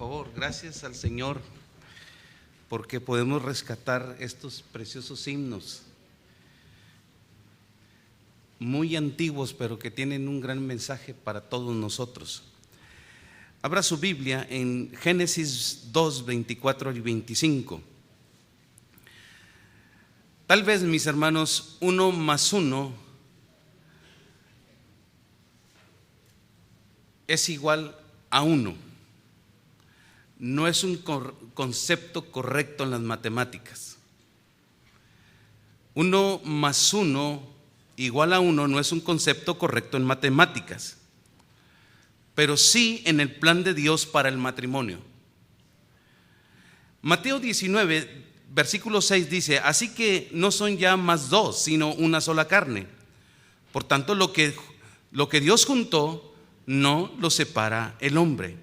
favor. Gracias al Señor porque podemos rescatar estos preciosos himnos, muy antiguos, pero que tienen un gran mensaje para todos nosotros. Abra su Biblia en Génesis 2, 24 y 25. Tal vez, mis hermanos, 1 más 1 es igual a 1. No es un concepto correcto en las matemáticas. 1 más 1 igual a 1 no es un concepto correcto en matemáticas, pero sí en el plan de Dios para el matrimonio. Mateo 19, versículo 6 dice: así que no son ya más dos, sino una sola carne. Por tanto, lo que Dios juntó, no lo separa el hombre.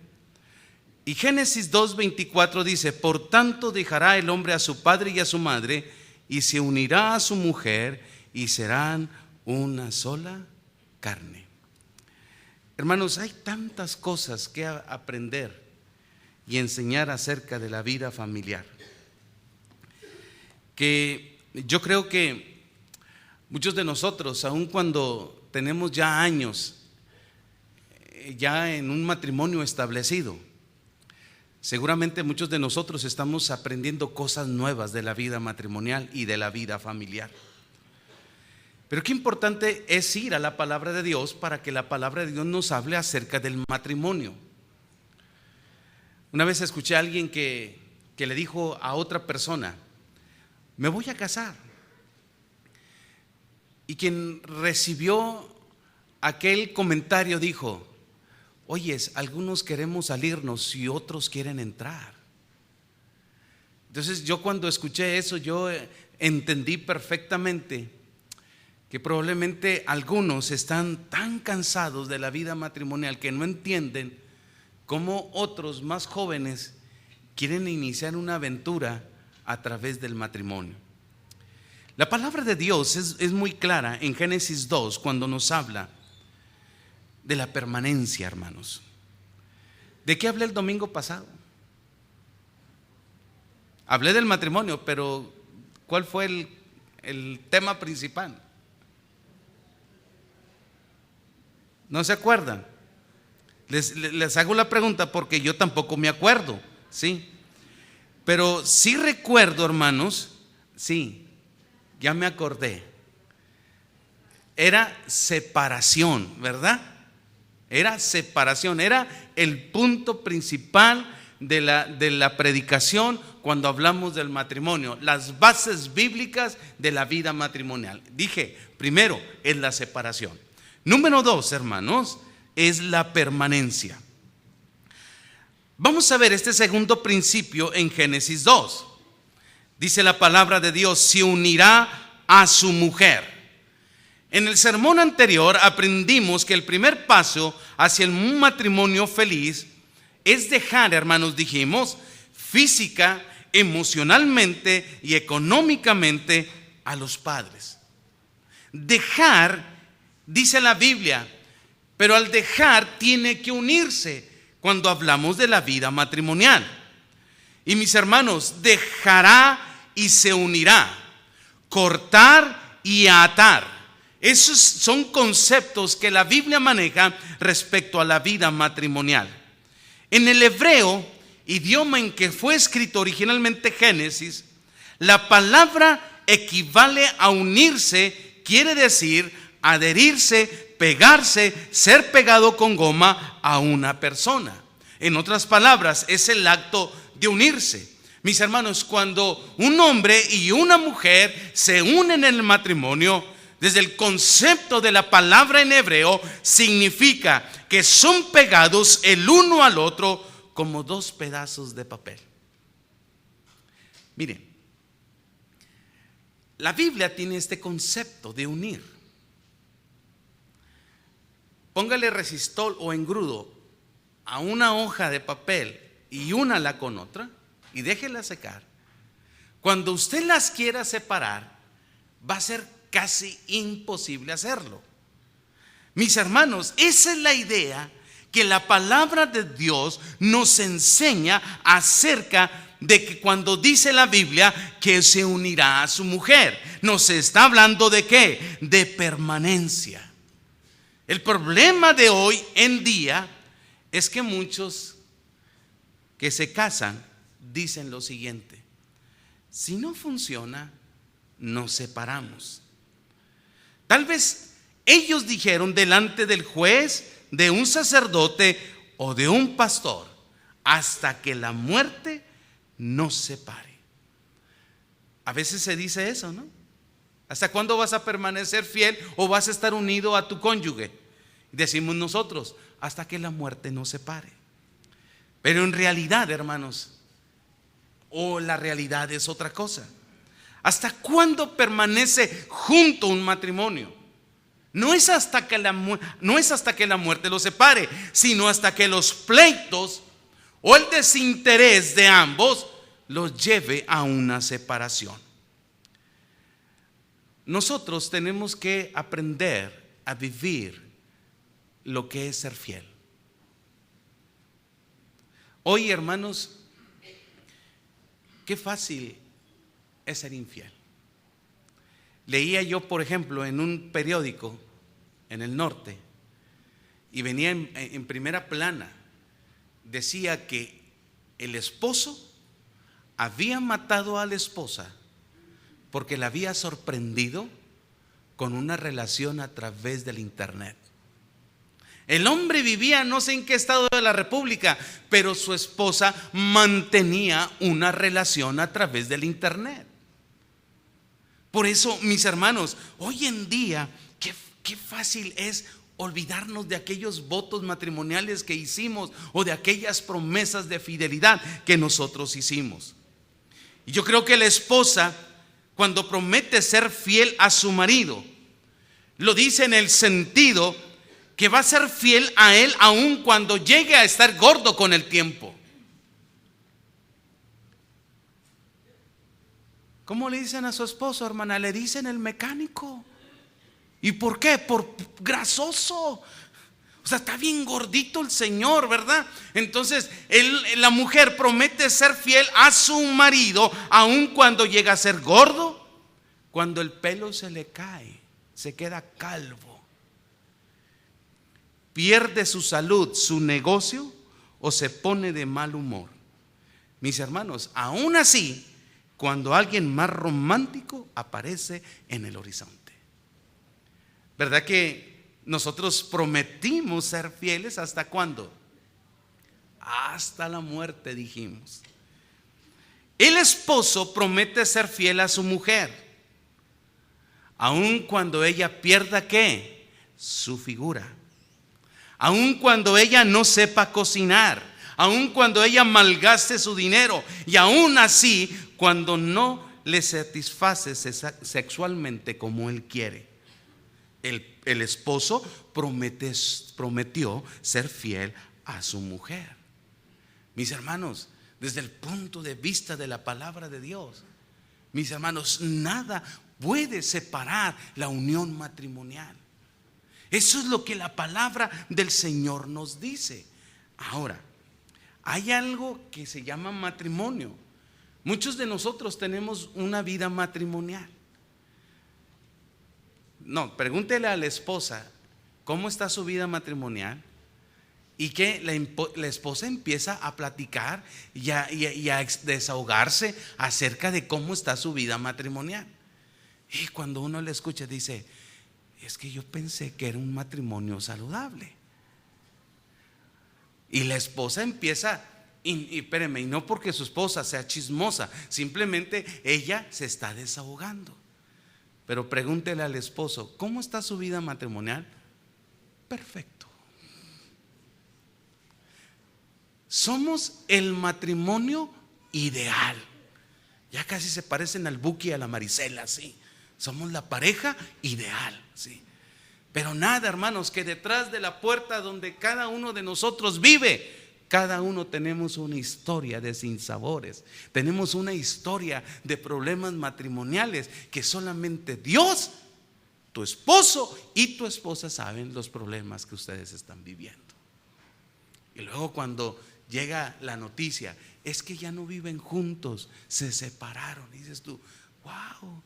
Y Génesis 2:24 dice: por tanto dejará el hombre a su padre y a su madre, y se unirá a su mujer, y serán una sola carne. Hermanos, hay tantas cosas que aprender y enseñar acerca de la vida familiar, que yo creo que muchos de nosotros, aun cuando tenemos ya años ya en un matrimonio establecido, seguramente muchos de nosotros estamos aprendiendo cosas nuevas de la vida matrimonial y de la vida familiar. Pero qué importante es ir a la palabra de Dios para que la palabra de Dios nos hable acerca del matrimonio. Una vez escuché a alguien que le dijo a otra persona: me voy a casar. Y quien recibió aquel comentario dijo: oyes, algunos queremos salirnos y otros quieren entrar. Entonces yo, cuando escuché eso, yo entendí perfectamente que probablemente algunos están tan cansados de la vida matrimonial que no entienden cómo otros más jóvenes quieren iniciar una aventura a través del matrimonio. La palabra de Dios es muy clara en Génesis 2 cuando nos habla de la permanencia, hermanos. ¿De qué hablé el domingo pasado? Hablé del matrimonio, pero ¿cuál fue el tema principal? ¿No se acuerdan? Les hago la pregunta porque yo tampoco me acuerdo, ¿sí? Pero sí recuerdo, hermanos, sí, ya me acordé. Era separación, ¿verdad? Era separación, era el punto principal de la predicación cuando hablamos del matrimonio, las bases bíblicas de la vida matrimonial. Dije, primero es la separación. Número 2, hermanos, es la permanencia. Vamos a ver este segundo principio en Génesis 2. Dice la palabra de Dios: se unirá a su mujer. En el sermón anterior aprendimos que el primer paso hacia un matrimonio feliz es dejar, hermanos, dijimos, física, emocionalmente y económicamente a los padres. Dejar, dice la Biblia, pero al dejar tiene que unirse cuando hablamos de la vida matrimonial. Y mis hermanos, dejará y se unirá, cortar y atar. Esos son conceptos que la Biblia maneja respecto a la vida matrimonial. En el hebreo, idioma en que fue escrito originalmente Génesis, la palabra equivale a unirse, quiere decir adherirse, pegarse, ser pegado con goma a una persona. En otras palabras, es el acto de unirse. Mis hermanos, cuando un hombre y una mujer se unen en el matrimonio, desde el concepto de la palabra en hebreo, significa que son pegados el uno al otro como dos pedazos de papel. Miren, la Biblia tiene este concepto de unir. Póngale resistol o engrudo a una hoja de papel y únala con otra y déjela secar. Cuando usted las quiera separar, va a ser casi imposible hacerlo. Mis hermanos, esa es la idea que la palabra de Dios nos enseña acerca de que cuando dice la Biblia que se unirá a su mujer, nos está hablando de ¿qué? De permanencia. El problema de hoy en día es que muchos que se casan dicen lo siguiente: si no funciona, nos separamos. Tal vez ellos dijeron delante del juez, de un sacerdote o de un pastor, hasta que la muerte nos separe. A veces se dice eso, ¿no? ¿Hasta cuándo vas a permanecer fiel o vas a estar unido a tu cónyuge? Decimos nosotros, hasta que la muerte nos separe. Pero en realidad, hermanos, la realidad es otra cosa. ¿Hasta cuándo permanece junto un matrimonio? No es hasta que la muerte los separe, sino hasta que los pleitos o el desinterés de ambos los lleve a una separación. Nosotros tenemos que aprender a vivir lo que es ser fiel. Hoy, hermanos, qué fácil es ser infiel. Leía yo, por ejemplo, en un periódico en el norte, y venía en primera plana, decía que el esposo había matado a la esposa porque la había sorprendido con una relación a través del internet. El hombre vivía no sé en qué estado de la república, pero su esposa mantenía una relación a través del internet. Por eso, mis hermanos, hoy en día, qué fácil es olvidarnos de aquellos votos matrimoniales que hicimos o de aquellas promesas de fidelidad que nosotros hicimos. Y yo creo que la esposa, cuando promete ser fiel a su marido, lo dice en el sentido que va a ser fiel a él aun cuando llegue a estar gordo con el tiempo. ¿Cómo le dicen a su esposo, hermana? Le dicen el mecánico. ¿Y por qué? Por grasoso. O sea, está bien gordito el señor, ¿verdad? Entonces, la mujer promete ser fiel a su marido, aun cuando llega a ser gordo, cuando el pelo se le cae, se queda calvo, pierde su salud, su negocio, o se pone de mal humor. Mis hermanos, aún así, cuando alguien más romántico aparece en el horizonte. ¿Verdad que nosotros prometimos ser fieles hasta cuándo? Hasta la muerte, dijimos. El esposo promete ser fiel a su mujer, aun cuando ella pierda ¿qué? Su figura. Aun cuando ella no sepa cocinar, aun cuando ella malgaste su dinero, y aun así cuando no le satisface sexualmente como él quiere. El esposo prometió ser fiel a su mujer. Mis hermanos, desde el punto de vista de la palabra de Dios, mis hermanos, nada puede separar la unión matrimonial. Eso es lo que la palabra del Señor nos dice. Ahora, hay algo que se llama matrimonio. Muchos de nosotros tenemos una vida matrimonial. No, pregúntele a la esposa cómo está su vida matrimonial, y que la esposa empieza a platicar y a desahogarse acerca de cómo está su vida matrimonial. Y cuando uno le escucha dice: es que yo pensé que era un matrimonio saludable. Y la esposa empieza, y no porque su esposa sea chismosa, simplemente ella se está desahogando. Pero pregúntele al esposo: ¿cómo está su vida matrimonial? Perfecto. Somos el matrimonio ideal. Ya casi se parecen al Buki y a la Marisela, ¿sí? Somos la pareja ideal, ¿sí? Pero nada, hermanos, que detrás de la puerta donde cada uno de nosotros vive, cada uno tenemos una historia de sinsabores. Tenemos una historia de problemas matrimoniales que solamente Dios, tu esposo y tu esposa saben los problemas que ustedes están viviendo. Y luego cuando llega la noticia, es que ya no viven juntos, se separaron. Y dices tú, wow,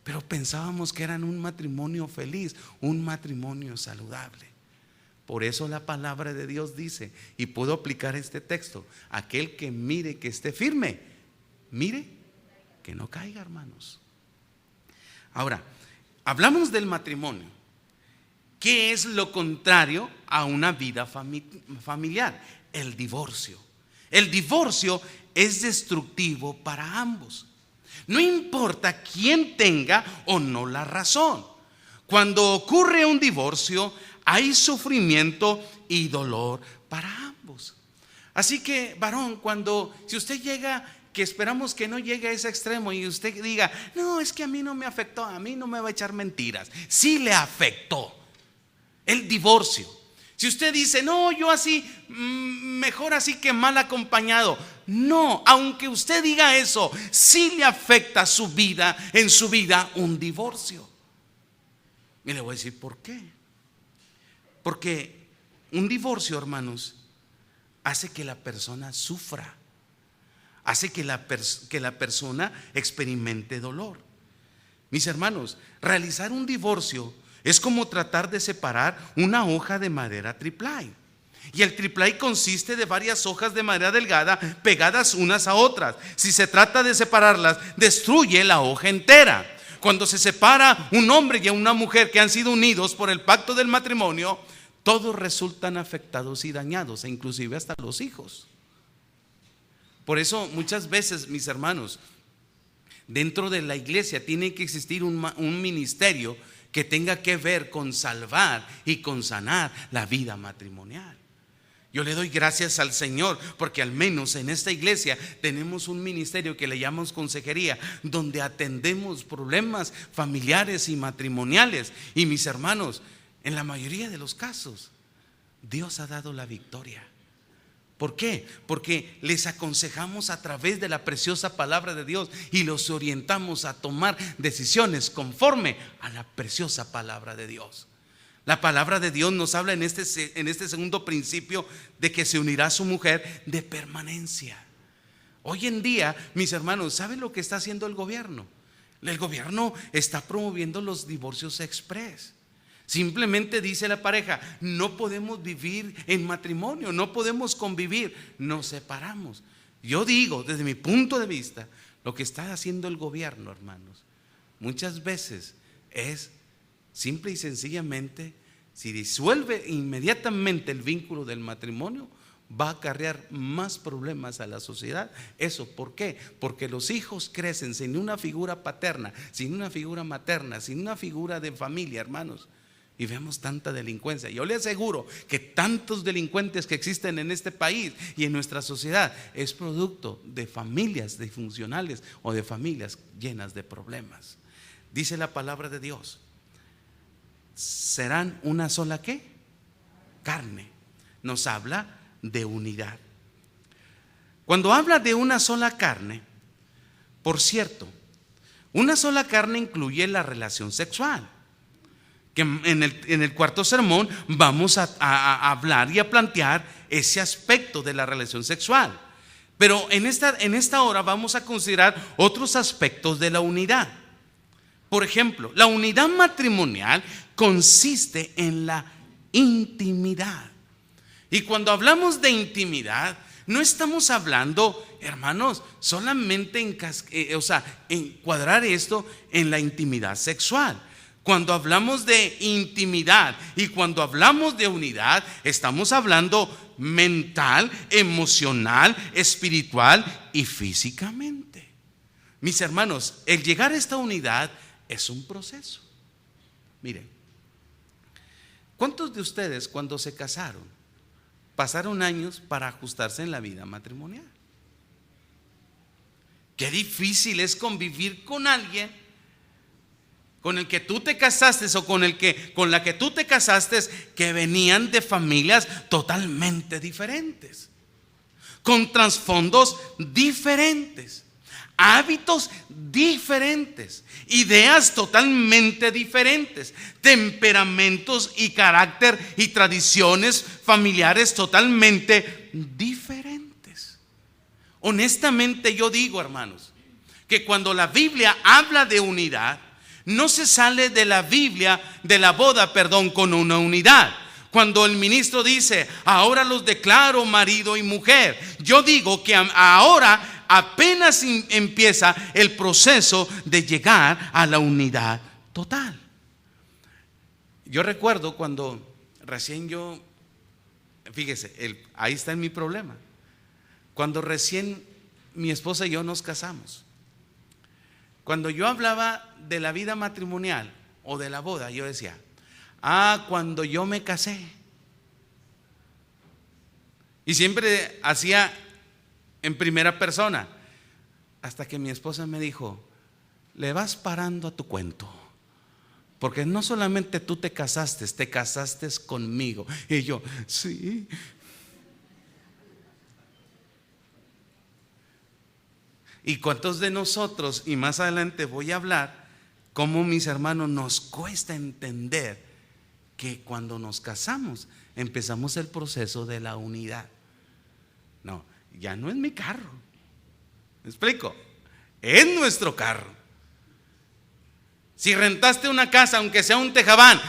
pero pensábamos que eran un matrimonio feliz, un matrimonio saludable. Por eso la palabra de Dios dice, y puedo aplicar este texto: aquel que mire que esté firme, mire que no caiga, hermanos. Ahora, hablamos del matrimonio. ¿Qué es lo contrario a una vida familiar? El divorcio. El divorcio es destructivo para ambos. No importa quién tenga o no la razón. Cuando ocurre un divorcio, hay sufrimiento y dolor para ambos. Así que, varón, si usted llega, que esperamos que no llegue a ese extremo, y usted diga, no, es que a mí no me afectó, a mí no me va a echar mentiras. Sí le afectó el divorcio. Si usted dice, no, yo así, mejor así que mal acompañado. No, aunque usted diga eso, sí le afecta su vida, en su vida, un divorcio. Y le voy a decir por qué. Porque un divorcio, hermanos, hace que la persona sufra, hace que la persona experimente dolor. Mis hermanos, realizar un divorcio es como tratar de separar una hoja de madera triplay. Y el triplay consiste de varias hojas de madera delgada pegadas unas a otras. Si se trata de separarlas, destruye la hoja entera. Cuando se separa un hombre y una mujer que han sido unidos por el pacto del matrimonio, todos resultan afectados y dañados, e inclusive hasta los hijos. Por eso muchas veces, mis hermanos, dentro de la iglesia tiene que existir un ministerio que tenga que ver con salvar y con sanar la vida matrimonial. Yo le doy gracias al Señor porque al menos en esta iglesia tenemos un ministerio que le llamamos consejería, donde atendemos problemas familiares y matrimoniales. Y mis hermanos, en la mayoría de los casos, Dios ha dado la victoria. ¿Por qué? Porque les aconsejamos a través de la preciosa palabra de Dios y los orientamos a tomar decisiones conforme a la preciosa palabra de Dios. La palabra de Dios nos habla en este segundo principio de que se unirá a su mujer de permanencia. Hoy en día, mis hermanos, ¿saben lo que está haciendo el gobierno? El gobierno está promoviendo los divorcios express. Simplemente dice la pareja, no podemos vivir en matrimonio, no podemos convivir, nos separamos. Yo digo, desde mi punto de vista, lo que está haciendo el gobierno, hermanos, muchas veces es simple y sencillamente, si disuelve inmediatamente el vínculo del matrimonio, va a acarrear más problemas a la sociedad. ¿Eso por qué? Porque los hijos crecen sin una figura paterna, sin una figura materna, sin una figura de familia, hermanos. Y vemos tanta delincuencia. Yo le aseguro que tantos delincuentes que existen en este país y en nuestra sociedad es producto de familias disfuncionales o de familias llenas de problemas. Dice la palabra de Dios, serán una sola ¿qué? Carne. Nos habla de unidad. Cuando habla de una sola carne, por cierto, una sola carne incluye la relación sexual, que en el cuarto sermón vamos a hablar y a plantear ese aspecto de la relación sexual. Pero en esta hora vamos a considerar otros aspectos de la unidad. Por ejemplo, la unidad matrimonial consiste en la intimidad. Y cuando hablamos de intimidad, no estamos hablando, hermanos, solamente encuadrar esto en la intimidad sexual. Cuando hablamos de intimidad y cuando hablamos de unidad, estamos hablando mental, emocional, espiritual y físicamente. Mis hermanos, el llegar a esta unidad es un proceso. Miren, ¿cuántos de ustedes cuando se casaron pasaron años para ajustarse en la vida matrimonial? Qué difícil es convivir con alguien con el que tú te casaste o con la que tú te casaste, que venían de familias totalmente diferentes, con trasfondos diferentes. hábitos diferentes, ideas totalmente diferentes, temperamentos y carácter y tradiciones familiares totalmente diferentes. Honestamente yo digo, hermanos, que cuando la Biblia habla de unidad, no se sale de la Biblia, de la boda, con una unidad. Cuando el ministro dice, ahora los declaro marido y mujer, yo digo que ahora apenas empieza el proceso de llegar a la unidad total. Yo recuerdo cuando recién fíjese, ahí está mi problema. Cuando recién mi esposa y yo nos casamos, cuando yo hablaba de la vida matrimonial o de la boda, yo decía, cuando yo me casé. Y siempre hacía en primera persona, hasta que mi esposa me dijo, le vas parando a tu cuento, porque no solamente tú te casaste conmigo. Y yo, sí. ¿Y cuántos de nosotros, y más adelante voy a hablar, cómo, mis hermanos, nos cuesta entender que cuando nos casamos empezamos el proceso de la unidad? No, ya no es mi carro. ¿Me explico? Es nuestro carro. Si rentaste una casa, aunque sea un tejabán,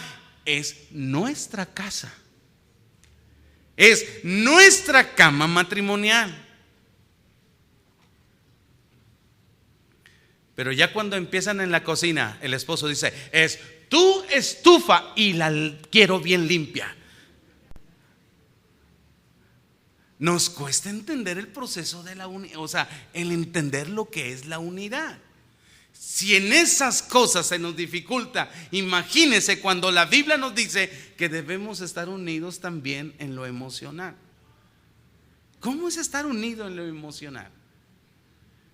es nuestra casa. Es nuestra cama matrimonial. Pero ya cuando empiezan en la cocina, el esposo dice, es tu estufa y la quiero bien limpia. Nos cuesta entender el proceso de la unidad, o sea, el entender lo que es la unidad. Si en esas cosas se nos dificulta, imagínese cuando la Biblia nos dice que debemos estar unidos también en lo emocional. ¿Cómo es estar unido en lo emocional?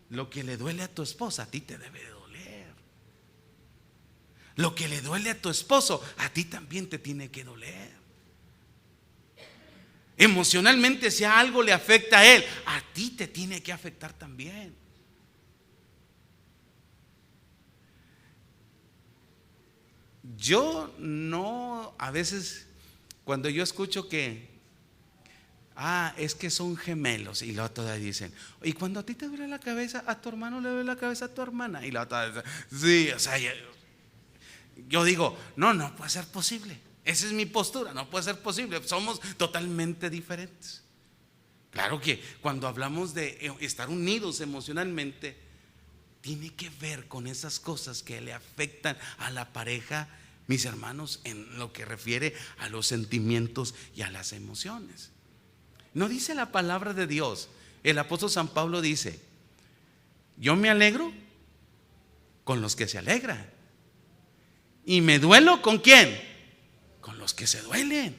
Lo que le duele a tu esposa, a ti te debe doler. Lo que le duele a tu esposo, a ti también te tiene que doler. Emocionalmente, si algo le afecta a él, a ti te tiene que afectar también. Yo no, a veces cuando yo escucho que es que son gemelos, y la otra dicen, y cuando a ti te duele la cabeza, a tu hermano le duele la cabeza a tu hermana, y la otra dice, sí, o sea, yo digo, no puede ser posible. Esa es mi postura, no puede ser posible. Somos totalmente diferentes. Claro que cuando hablamos de estar unidos emocionalmente, tiene que ver con esas cosas que le afectan a la pareja, mis hermanos, en lo que refiere a los sentimientos y a las emociones. ¿No dice la palabra de Dios? El apóstol San Pablo dice, yo me alegro con los que se alegran, y me duelo ¿con quién? Con los que se duelen.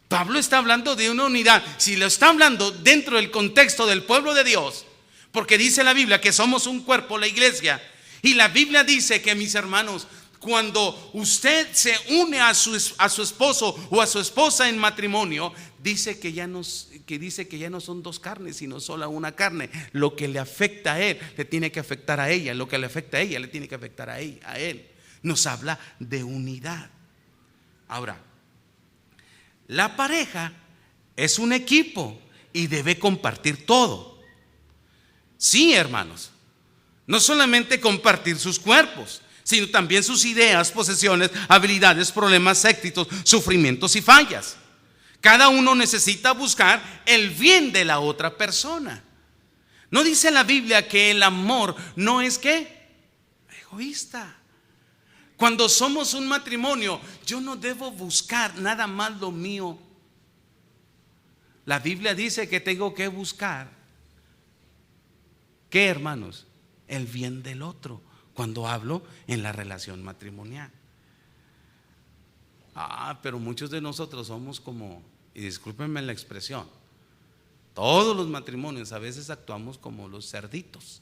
Pablo está hablando de una unidad. Si lo está hablando dentro del contexto del pueblo de Dios, porque dice la Biblia que somos un cuerpo, la iglesia, y la Biblia dice que, mis hermanos, cuando usted se une a su esposo o a su esposa en matrimonio, dice que ya no son dos carnes, sino solo una carne. Lo que le afecta a él le tiene que afectar a ella, lo que le afecta a ella le tiene que afectar a él. Nos habla de unidad. Ahora, la pareja es un equipo y debe compartir todo. Sí, hermanos, no solamente compartir sus cuerpos, sino también sus ideas, posesiones, habilidades, problemas, éxitos, sufrimientos y fallas. Cada uno necesita buscar el bien de la otra persona. ¿No dice la Biblia que el amor no es qué? Egoísta. Cuando somos un matrimonio, yo no debo buscar nada más lo mío. La Biblia dice que tengo que buscar, ¿qué, hermanos? El bien del otro, cuando hablo en la relación matrimonial. Pero muchos de nosotros somos como, y discúlpenme la expresión, todos los matrimonios a veces actuamos como los cerditos.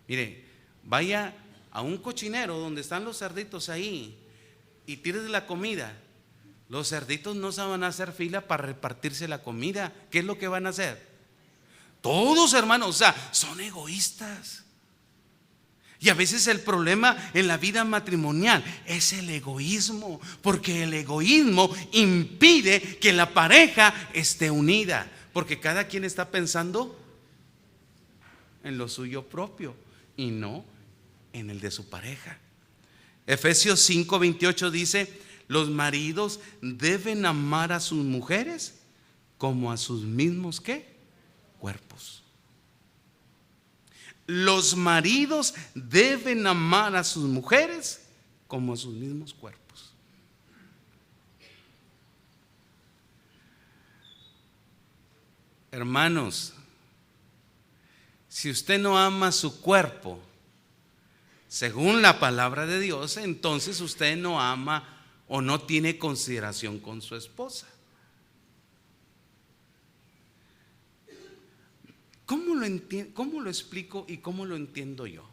Mire, vaya a un cochinero donde están los cerditos ahí y tires la comida. Los cerditos no se van a hacer fila para repartirse la comida. ¿Qué es lo que van a hacer? Todos, hermanos, o sea, son egoístas. Y a veces el problema en la vida matrimonial es el egoísmo, porque el egoísmo impide que la pareja esté unida, porque cada quien está pensando en lo suyo propio y no en el de su pareja. Efesios 5:28 dice: los maridos deben amar a sus mujeres como a sus mismos ¿qué? Cuerpos. Los maridos deben amar a sus mujeres como a sus mismos cuerpos. Hermanos, si usted no ama su cuerpo, según la palabra de Dios, entonces usted no ama o no tiene consideración con su esposa. ¿Cómo lo explico y cómo lo entiendo yo?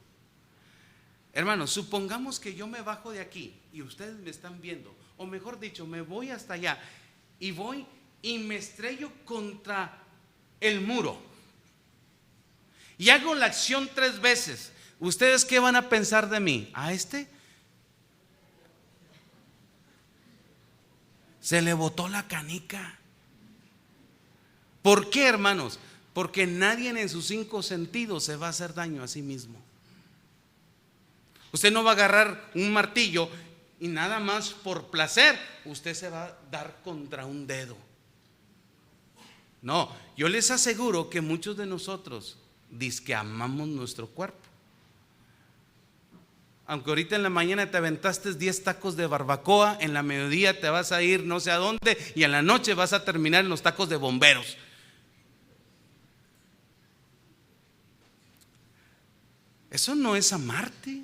Hermanos, supongamos que yo me bajo de aquí y ustedes me están viendo, o mejor dicho, me voy hasta allá y voy y me estrello contra el muro y hago la acción 3 veces. ¿Ustedes qué van a pensar de mí? ¿A este? Se le botó la canica. ¿Por qué, hermanos? Porque nadie en sus 5 sentidos se va a hacer daño a sí mismo. Usted no va a agarrar un martillo y nada más por placer usted se va a dar contra un dedo. No, yo les aseguro que muchos de nosotros dizque amamos nuestro cuerpo. Aunque ahorita en la mañana te aventaste 10 tacos de barbacoa, en la mediodía te vas a ir no sé a dónde y en la noche vas a terminar en los tacos de bomberos. Eso no es amarte.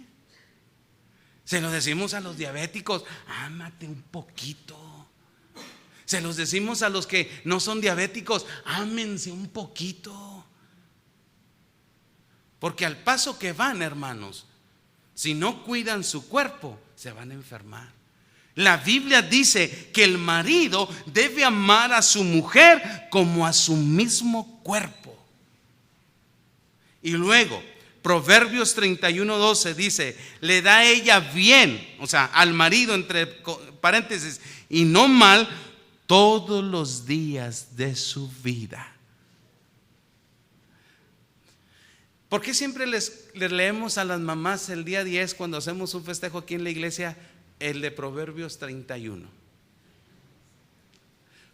Se lo decimos a los diabéticos: ámate un poquito. Se los decimos a los que no son diabéticos: ámense un poquito. Porque al paso que van, hermanos, si no cuidan su cuerpo, se van a enfermar. La Biblia dice que el marido debe amar a su mujer como a su mismo cuerpo. Y luego Proverbios 31:12 dice: le da ella bien, o sea, al marido, entre paréntesis, y no mal, todos los días de su vida. ¿Por qué siempre les leemos a las mamás el día 10 cuando hacemos un festejo aquí en la iglesia el de Proverbios 31?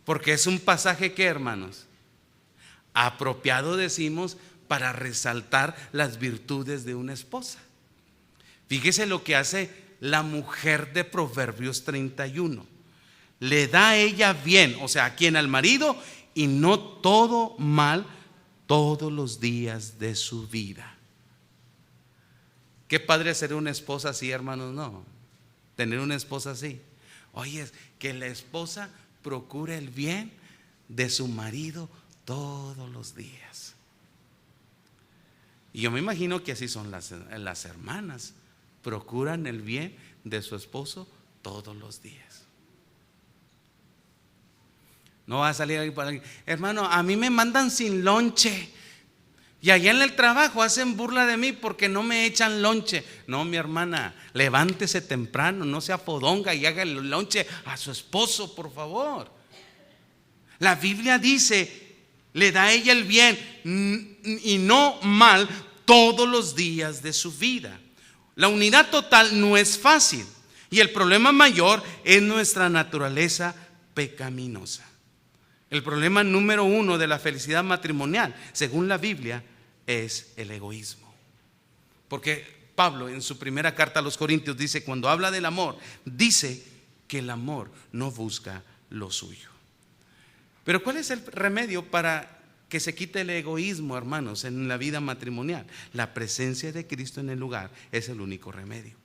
Porque es un pasaje que, hermanos, apropiado, decimos, para resaltar las virtudes de una esposa. Fíjese lo que hace la mujer de Proverbios 31. Le da a ella bien, o sea, a quien, al marido, y no todo mal todos los días de su vida. Qué padre ser una esposa así, hermanos, no. Tener una esposa así. Oye, que la esposa procure el bien de su marido todos los días. Y yo me imagino que así son las hermanas. Procuran el bien de su esposo todos los días. No va a salir alguien para alguien: hermano, a mí me mandan sin lonche y allá en el trabajo hacen burla de mí porque no me echan lonche. No, mi hermana, levántese temprano, no sea fodonga y haga el lonche a su esposo, por favor. La Biblia dice: le da a ella el bien y no mal todos los días de su vida. La unidad total no es fácil, y el problema mayor es nuestra naturaleza pecaminosa. El problema número 1 de la felicidad matrimonial, según la Biblia, es el egoísmo. Porque Pablo, en su primera carta a los Corintios, dice, cuando habla del amor, dice que el amor no busca lo suyo. Pero ¿cuál es el remedio para que se quite el egoísmo, hermanos, en la vida matrimonial? La presencia de Cristo en el lugar es el único remedio.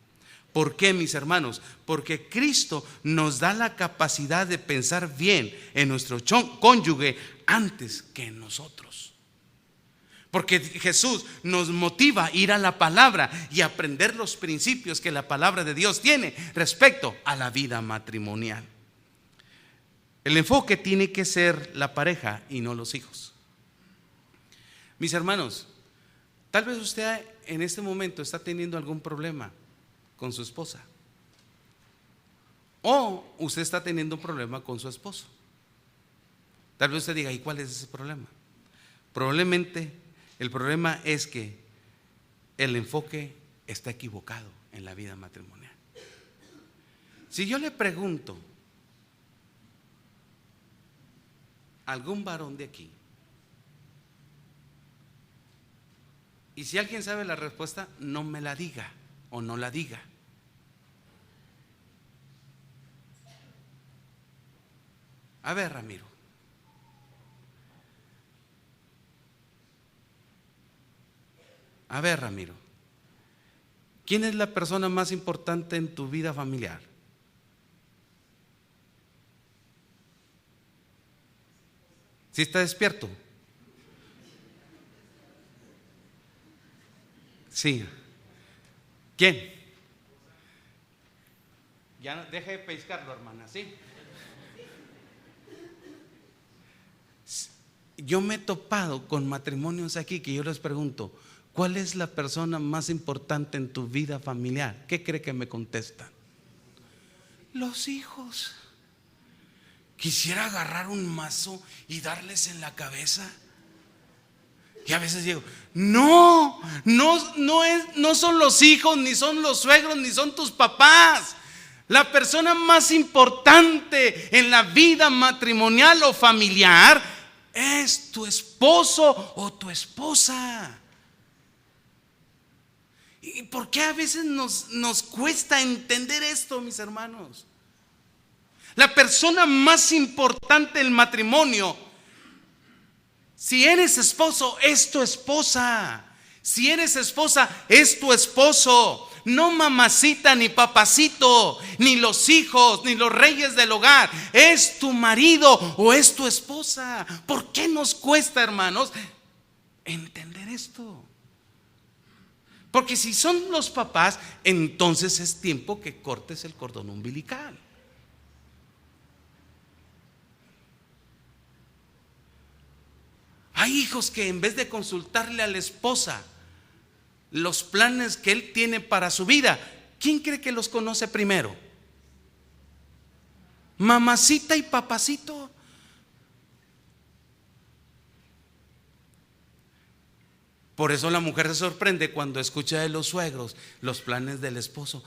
¿Por qué, mis hermanos? Porque Cristo nos da la capacidad de pensar bien en nuestro cónyuge antes que en nosotros. Porque Jesús nos motiva a ir a la palabra y aprender los principios que la palabra de Dios tiene respecto a la vida matrimonial. El enfoque tiene que ser la pareja y no los hijos. Mis hermanos, tal vez usted en este momento está teniendo algún problema con su esposa, o usted está teniendo un problema con su esposo. Tal vez usted diga, ¿y cuál es ese problema? Probablemente el problema es que el enfoque está equivocado en la vida matrimonial. Si yo le pregunto a algún varón de aquí, y si alguien sabe la respuesta, no me la diga o no la diga. A ver, Ramiro. A ver, Ramiro. ¿Quién es la persona más importante en tu vida familiar? ¿Sí está despierto? Sí. ¿Quién? Ya no, deje de pescarlo, hermana, ¿sí? Yo me he topado con matrimonios aquí que yo les pregunto, ¿cuál es la persona más importante en tu vida familiar? ¿Qué cree que me contestan? Los hijos. Quisiera agarrar un mazo y darles en la cabeza. Y a veces digo, no son los hijos, ni son los suegros, ni son tus papás. La persona más importante en la vida matrimonial o familiar es tu esposo o tu esposa. ¿Y por qué a veces nos cuesta entender esto, mis hermanos? La persona más importante del matrimonio, si eres esposo, es tu esposa. Si eres esposa, es tu esposo. No mamacita, ni papacito, ni los hijos, ni los reyes del hogar. Es tu marido o es tu esposa. ¿Por qué nos cuesta, hermanos, entender esto? Porque si son los papás, entonces es tiempo que cortes el cordón umbilical. Hay hijos que en vez de consultarle a la esposa los planes que él tiene para su vida, ¿quién cree que los conoce primero? Mamacita y papacito. Por eso la mujer se sorprende cuando escucha de los suegros los planes del esposo.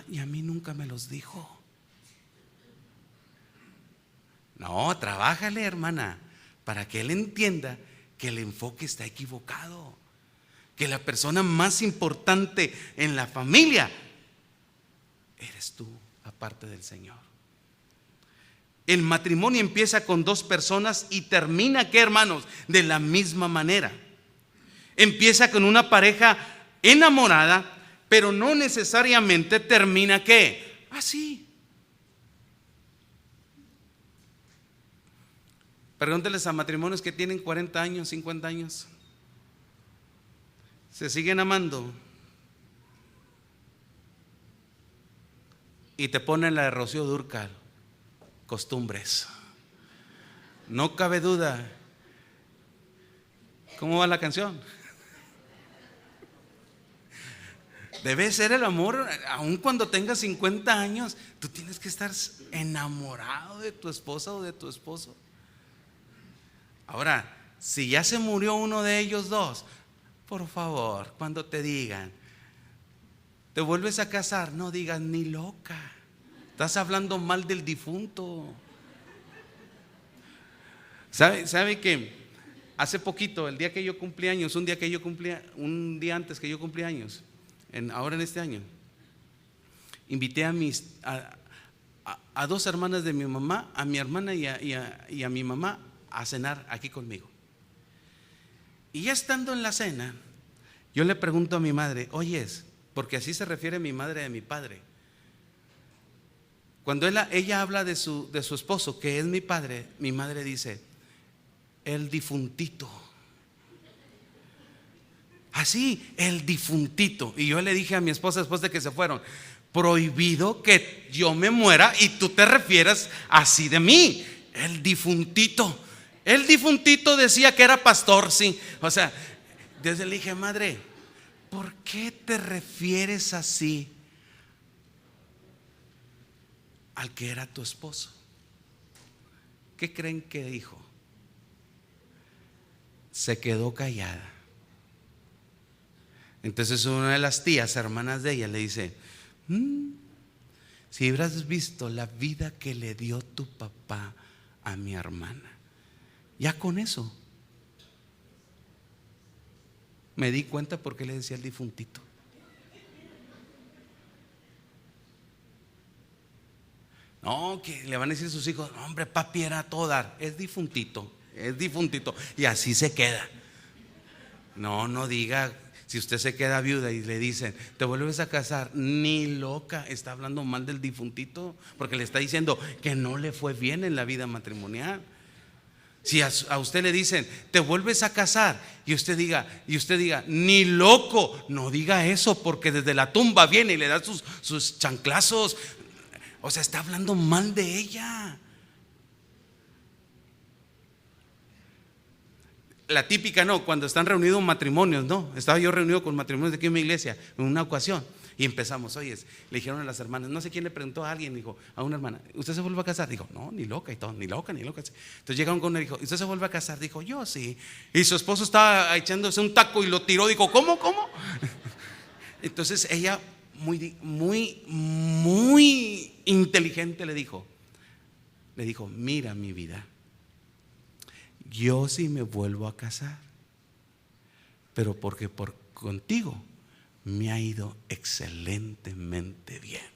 Y a mí nunca me los dijo. No, trabájale, hermana, para que él entienda que el enfoque está equivocado, que la persona más importante en la familia eres tú, aparte del Señor. El matrimonio empieza con dos personas y termina, ¿qué, hermanos? De la misma manera. Empieza con una pareja enamorada, pero no necesariamente termina, ¿qué? Así. Pregúnteles a matrimonios que tienen 40 años, 50 años. Se siguen amando. Y te ponen la de Rocío Dúrcal, costumbres. No cabe duda. ¿Cómo va la canción? Debe ser el amor, aun cuando tengas 50 años, tú tienes que estar enamorado de tu esposa o de tu esposo. Ahora, si ya se murió uno de ellos dos, por favor, cuando te digan, te vuelves a casar, no digas ni loca. Estás hablando mal del difunto. ¿Sabe que hace poquito, el día que yo cumplí años, un día antes que yo cumplí años, ahora en este año, invité a dos hermanas de mi mamá, a mi hermana y a mi mamá, a cenar aquí conmigo. Y ya estando en la cena, yo le pregunto a mi madre, oyes, porque así se refiere mi madre a mi padre. Cuando ella habla de su esposo, que es mi padre, mi madre dice, el difuntito. Así, el difuntito. Y yo le dije a mi esposa después de que se fueron, prohibido que yo me muera y tú te refieras así de mí, el difuntito. El difuntito decía que era pastor, sí. O sea, desde le dije, madre, ¿por qué te refieres así al que era tu esposo? ¿Qué creen que dijo? Se quedó callada. Entonces una de las tías, hermanas de ella, le dice: si hubieras visto la vida que le dio tu papá a mi hermana, ya con eso me di cuenta por qué le decía el difuntito. No, que le van a decir a sus hijos: hombre, papi era a todo dar. Es difuntito. Y así se queda. No diga. Si usted se queda viuda y le dicen: te vuelves a casar, ni loca, está hablando mal del difuntito, porque le está diciendo que no le fue bien en la vida matrimonial. Si a usted le dicen: te vuelves a casar, y usted diga: ni loco, no diga eso, porque desde la tumba viene y le da sus chanclazos. O sea, está hablando mal de ella. La típica, no, cuando están reunidos matrimonios, no. Estaba yo reunido con matrimonios de aquí en mi iglesia en una ocasión y empezamos. Oye, le dijeron a las hermanas, no sé quién le preguntó a alguien, dijo a una hermana: ¿usted se vuelve a casar? Dijo: no, ni loca y todo, ni loca. Entonces llegaron con él y dijo: ¿usted se vuelve a casar? Dijo: yo sí. Y su esposo estaba echándose un taco y lo tiró. Dijo: ¿cómo? Entonces ella, muy inteligente, le dijo: mira, mi vida, yo sí me vuelvo a casar, pero porque contigo me ha ido excelentemente bien.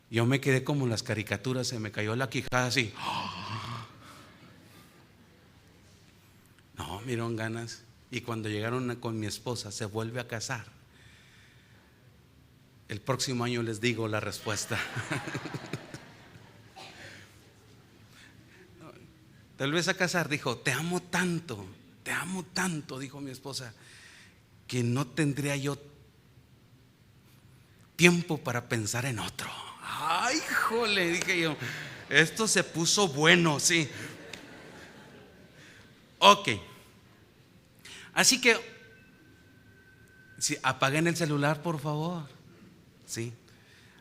Yo me quedé como en las caricaturas, se me cayó la quijada así. No, me dieron ganas. Y cuando llegaron con mi esposa, se vuelve a casar. El próximo año les digo la respuesta. Tal vez a casar, dijo: te amo tanto, dijo mi esposa, que no tendría yo tiempo para pensar en otro. Ay, jole, dije yo, esto se puso bueno, sí. Ok. Así que, sí, apaguen el celular, por favor. Sí.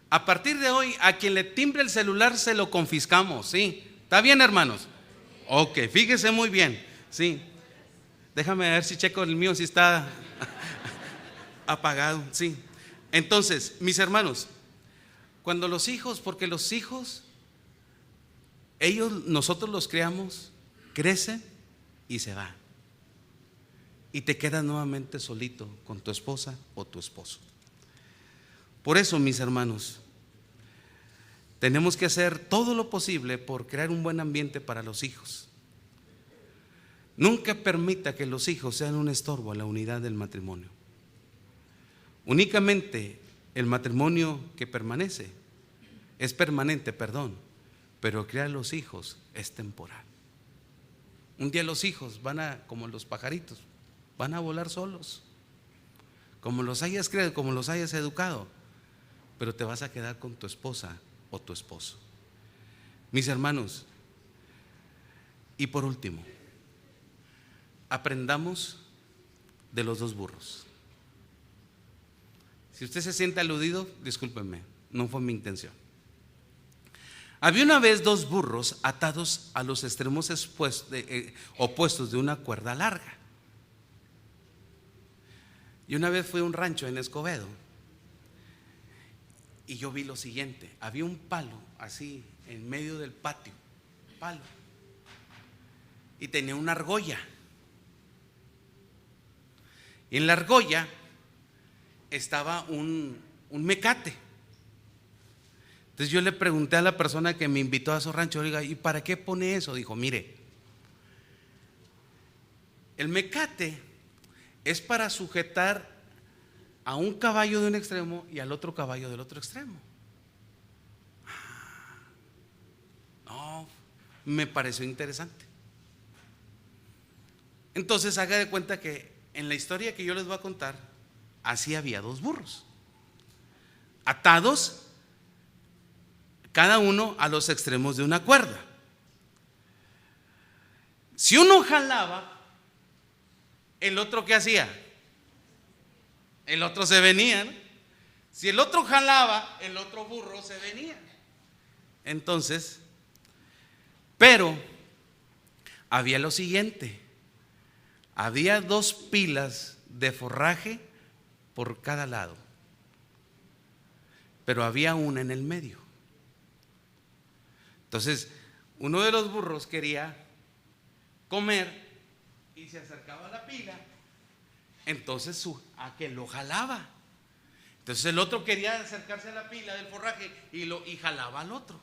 A partir de hoy, a quien le timbre el celular se lo confiscamos, ¿sí? ¿Está bien, hermanos? Ok, fíjese muy bien, sí. Déjame ver si checo el mío, si está apagado, sí. Entonces, mis hermanos, cuando los hijos, porque los hijos, nosotros los creamos, crecen y se van. Y te quedas nuevamente solito con tu esposa o tu esposo. Por eso, mis hermanos, tenemos que hacer todo lo posible por crear un buen ambiente para los hijos. Nunca permita que los hijos sean un estorbo a la unidad del matrimonio. Únicamente el matrimonio que permanece es permanente, pero crear los hijos es temporal. Un día los hijos como los pajaritos, van a volar solos, como los hayas creado, como los hayas educado, pero te vas a quedar con tu esposa o tu esposo. Mis hermanos, y por último, aprendamos de los dos burros. Si usted se siente aludido, discúlpenme, no fue mi intención. Había una vez dos burros atados a los extremos opuestos de una cuerda larga. Y una vez fui a un rancho en Escobedo y yo vi lo siguiente: había un palo así en medio del patio, palo, y tenía una argolla. Y en la argolla estaba un mecate. Entonces yo le pregunté a la persona que me invitó a su rancho: oiga, ¿y para qué pone eso? Dijo: mire, el mecate es para sujetar a un caballo de un extremo y al otro caballo del otro extremo. No, me pareció interesante. Entonces haga de cuenta que en la historia que yo les voy a contar, así había dos burros atados cada uno a los extremos de una cuerda. Si uno jalaba, ¿el otro qué hacía? El otro se venía, ¿no? Si el otro jalaba, el otro burro se venía. Entonces, pero había lo siguiente: había 2 pilas de forraje por cada lado, pero había una en el medio. Entonces, uno de los burros quería comer y se acercaba a la pila, entonces a que lo jalaba. Entonces el otro quería acercarse a la pila del forraje y jalaba al otro.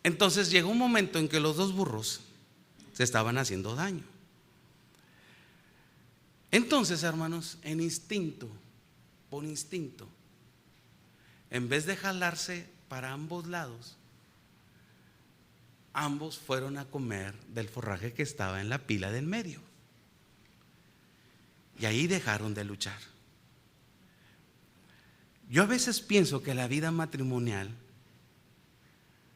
Entonces llegó un momento en que los 2 burros se estaban haciendo daño. Entonces, hermanos, por instinto, en vez de jalarse para ambos lados, ambos fueron a comer del forraje que estaba en la pila del medio. Y ahí dejaron de luchar. Yo a veces pienso que la vida matrimonial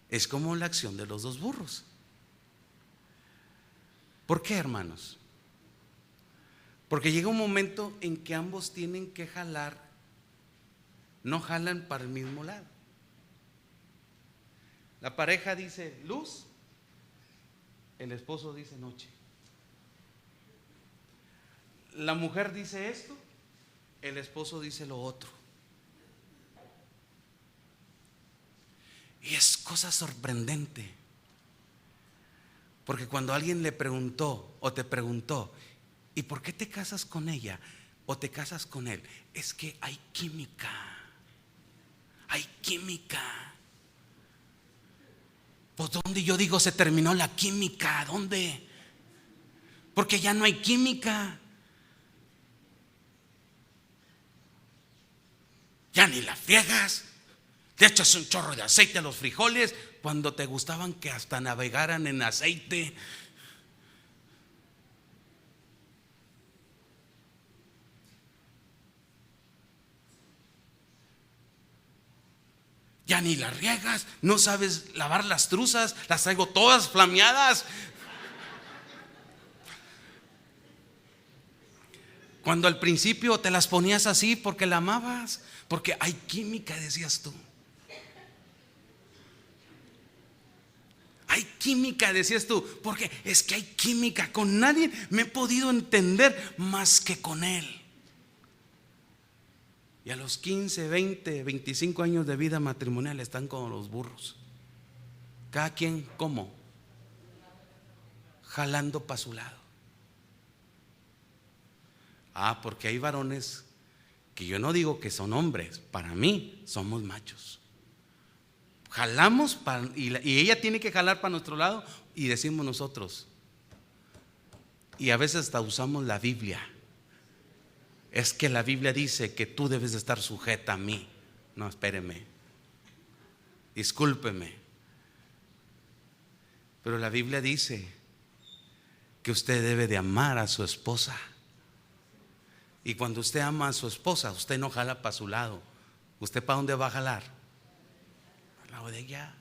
es como la acción de los 2 burros. ¿Por qué, hermanos? Porque llega un momento en que ambos tienen que jalar, no jalan para el mismo lado. La pareja dice luz, el esposo dice noche. La mujer dice esto, el esposo dice lo otro. Y es cosa sorprendente, porque cuando alguien le preguntó o te preguntó, ¿y por qué te casas con ella o te casas con él? Es que hay química. Hay química. Pues ¿dónde? Yo digo, se terminó la química. ¿Dónde? Porque ya no hay química. Ya ni la friegas. Le echas un chorro de aceite a los frijoles cuando te gustaban que hasta navegaran en aceite. Ya ni las riegas, no sabes lavar las truzas, las traigo todas flameadas. Cuando al principio te las ponías así porque la amabas, porque hay química, decías tú. Hay química, decías tú, porque es que hay química. Con nadie me he podido entender más que con él. Y a los 15, 20, 25 años de vida matrimonial están como los burros. Cada quien, ¿cómo? Jalando para su lado. Porque hay varones que yo no digo que son hombres, para mí somos machos. Jalamos y ella tiene que jalar para nuestro lado y decimos nosotros. Y a veces hasta usamos la Biblia. Es que la Biblia dice que tú debes de estar sujeta a mí. No, espéreme, discúlpeme, pero la Biblia dice que usted debe de amar a su esposa. Y cuando usted ama a su esposa, usted no jala para su lado. ¿Usted para dónde va a jalar? Al lado de ella.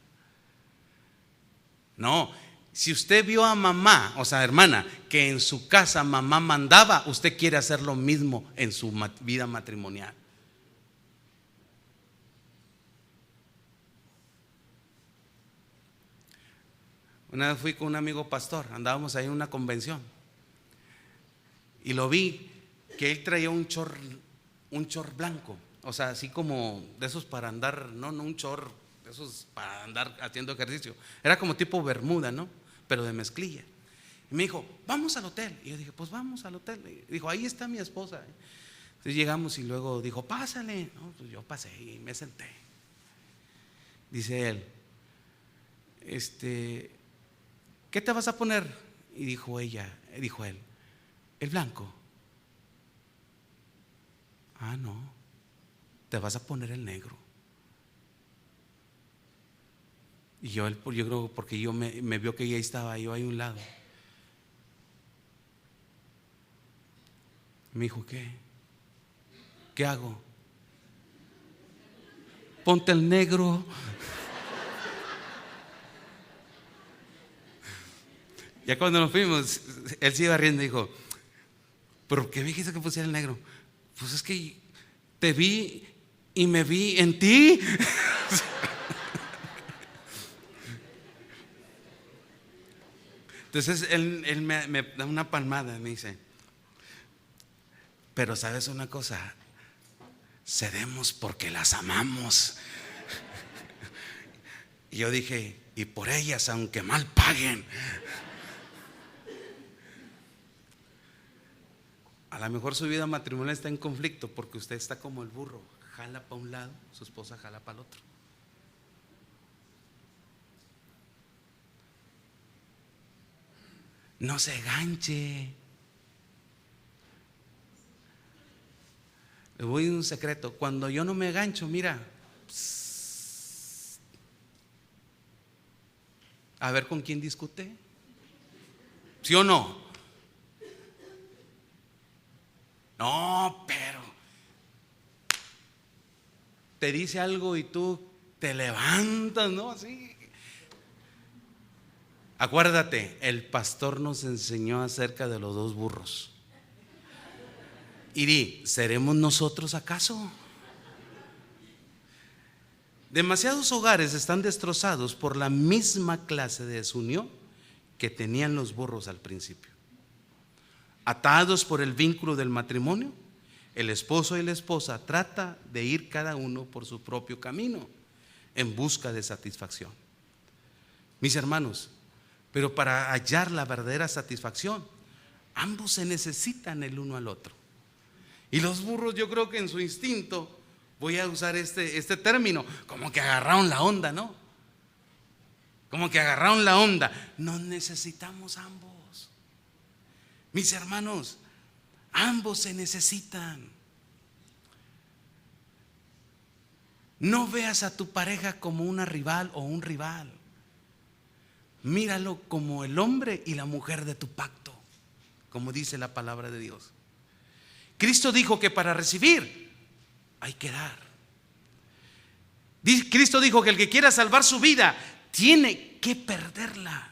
No, si usted vio a mamá, o sea, hermana, que en su casa mamá mandaba, usted quiere hacer lo mismo en su vida matrimonial. Una vez fui con un amigo pastor, andábamos ahí en una convención y lo vi que él traía un short blanco, o sea, así como de esos para andar, no un short de esos para andar haciendo ejercicio, era como tipo bermuda, ¿no? Pero de mezclilla. Y me dijo, vamos al hotel. Y yo dije, pues vamos al hotel. Y dijo, ahí está mi esposa. Entonces llegamos y luego dijo, pásale. No, pues yo pasé y me senté. Dice él, ¿qué te vas a poner? Y dijo él, el blanco. No, te vas a poner el negro. Y yo creo porque yo me vio que ella estaba yo ahí a un lado. Me dijo, ¿qué hago? Ponte el negro. Ya cuando nos fuimos, él se iba riendo y dijo: ¿pero qué me dijiste que pusiera el negro? Pues es que te vi y me vi en ti. Entonces él me da una palmada y me dice: pero sabes una cosa, cedemos porque las amamos. Y yo dije: y por ellas, aunque mal paguen. A lo mejor su vida matrimonial está en conflicto porque usted está como el burro, jala para un lado, su esposa jala para el otro. No se ganche. Le voy a un secreto: cuando yo no me gancho, mira, a ver con quién discute. ¿Sí o no? No, pero te dice algo y tú te levantas, ¿no? Así. Acuérdate, el pastor nos enseñó acerca de los dos burros. Y di: ¿seremos nosotros acaso? Demasiados hogares están destrozados por la misma clase de desunión que tenían los burros al principio. Atados por el vínculo del matrimonio, el esposo y la esposa trata de ir cada uno por su propio camino en busca de satisfacción. Mis hermanos, pero para hallar la verdadera satisfacción, ambos se necesitan el uno al otro. Y los burros, yo creo que en su instinto, voy a usar este término, como que agarraron la onda, ¿no? Como que agarraron la onda. Nos necesitamos ambos. Mis hermanos, ambos se necesitan. No veas a tu pareja como una rival o un rival. Míralo como el hombre y la mujer de tu pacto, como dice la palabra de Dios. Cristo dijo que para recibir hay que dar. Cristo dijo que el que quiera salvar su vida tiene que perderla.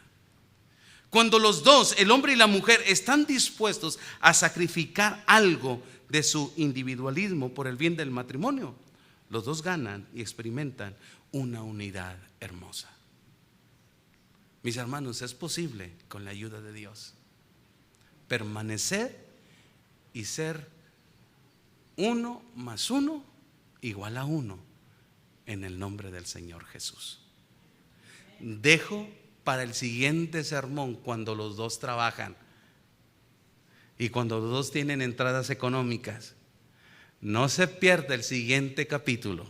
Cuando los dos, el hombre y la mujer, están dispuestos a sacrificar algo de su individualismo por el bien del matrimonio, los dos ganan y experimentan una unidad hermosa. Mis hermanos, es posible con la ayuda de Dios permanecer y ser 1 más 1 igual a 1 en el nombre del Señor Jesús. Dejo para el siguiente sermón, cuando los dos trabajan y cuando los dos tienen entradas económicas. No se pierda el siguiente capítulo.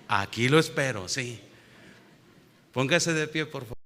Aquí lo espero, sí. Póngase de pie, por favor.